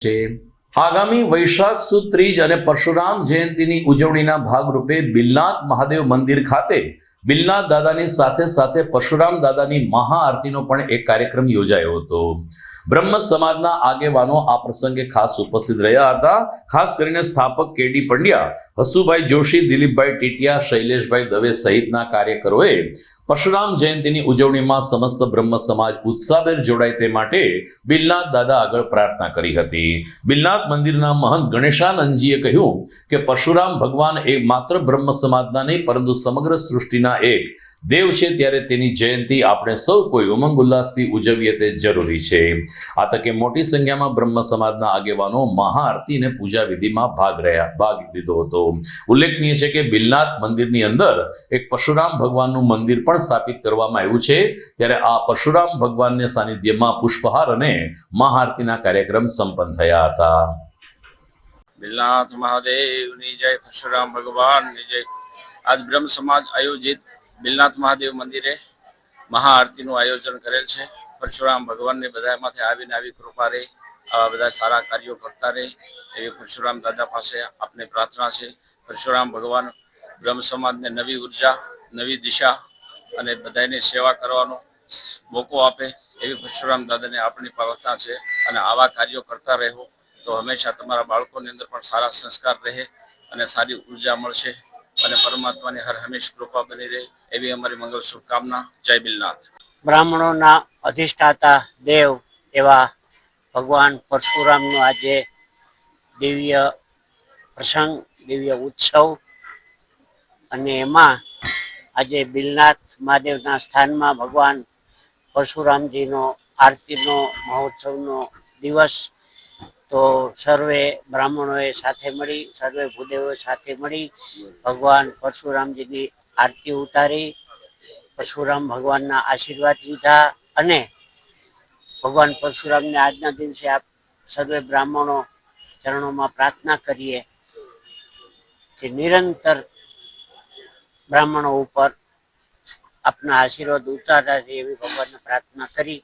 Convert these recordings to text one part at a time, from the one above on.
છે। આગામી વૈશાખ સુદ ત્રીજ અને પરશુરામ જયંતિની ઉજવણીના ભાગરૂપે બિલનાથ મહાદેવ મંદિર ખાતે બિલનાથ દાદાની સાથે સાથે પરશુરામ દાદાની મહાઆરતીનો પણ એક કાર્યક્રમ યોજાયો હતો। બ્રહ્મ સમાજના આગેવાનો આ પ્રસંગે ખાસ ઉપસ્થિત રહ્યા હતા। ખાસ કરીને સ્થાપક કેડી પંડ્યા, હસુભાઈ જોશી, દિલીપભાઈ ટીટિયા, શૈલેષભાઈ દવે સહિતના કાર્યકરોએ પરશુરામ જયંતિની ઉજવણીમાં સમસ્ત બ્રહ્મ સમાજ ઉત્સાહભેર જોડાય તે માટે બિલનાથ દાદા આગળ પ્રાર્થના કરી હતી। બિલનાથ મંદિરના મહંત ગણેશાનંદજીએ કહ્યું કે પરશુરામ ભગવાન એ માત્ર બ્રહ્મ સમાજના નહીં પરંતુ સમગ્ર સૃષ્ટિના એક દેવ છે, ત્યારે તેની જયંતિ આપણે સૌ કોઈ ઉમંગ ઉલ્લાસથી ઉજવીએ તે જરૂરી છે। આ તકે મોટી સંખ્યામાં બ્રહ્મ સમાજના આગેવાનો મહાઆરતી અને પૂજા વિધિમાં ભાગ લીધો હતો। ઉલ્લેખનીય છે કે બિલનાથ મંદિરની અંદર એક પરશુરામ ભગવાનનું મંદિર પણ સ્થાપિત કરવામાં આવ્યું છે, ત્યારે આ પરશુરામ ભગવાનને સાનિધ્યમાં પુષ્પહાર અને મહાઆરતીના કાર્યક્રમ સંપન્ન થયા હતા। બિલનાથ મહાદેવની જય, પરશુરામ ભગવાનની જય। આજ બ્રહ્મ સમાજ આયોજિત બિલનાથ મહાદેવ મંદિરે મહાઆરતીનું આયોજન કરેલ છે। પરશુરામ ભગવાનને બધામાંથી આવીને આવી કૃપા રહે, આવા બધા સારા કાર્યો કરતા રહે એવી પરશુરામ દાદા પાસે આપને પ્રાર્થના છે। પરશુરામ ભગવાન બ્રહ્મ સમાજને નવી ઉર્જા, નવી દિશા અને બધાની સેવા કરવાનો મોકો આપે એવી પરશુરામ દાદાને આપણી પ્રાર્થના છે। અને આવા કાર્યો કરતા રહો તો હંમેશા તમારા બાળકોની અંદર પણ સારા સંસ્કાર રહે અને સારી ઉર્જા મળશે અને પરમાત્માની હર હંમેશ કૃપા બની રહે એવી અમારી મંગલ શુભકામના। જય બિલનાથ। બ્રાહ્મણોના અધિષ્ઠાતા દેવ એવા ભગવાન પરશુરામનો આજે દિવ્ય પ્રસંગ, દિવ્ય ઉત્સવ, અને એમાં આજે બિલનાથ મહાદેવના સ્થાનમાં ભગવાન પરશુરામજીનો આરતીનો મહોત્સવનો દિવસ। તો સર્વે બ્રાહ્મણોએ સાથે મળી, સર્વે ભૂદેવો સાથે મળી ભગવાન પરશુરામજીની આરતી ઉતારી, પરશુરામ ભગવાનના આશીર્વાદ લીધા અને ભગવાન પરશુરામને આજના દિવસે આપ સર્વે બ્રાહ્મણો ચરણોમાં પ્રાર્થના કરીએ કે નિરંતર બ્રાહ્મણો ઉપર આપના આશીર્વાદ ઉતારતા છે એવી ભગવાનને પ્રાર્થના કરી।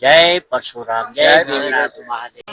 જય પરશુરામ, જય બિલનાથ મહાદેવ।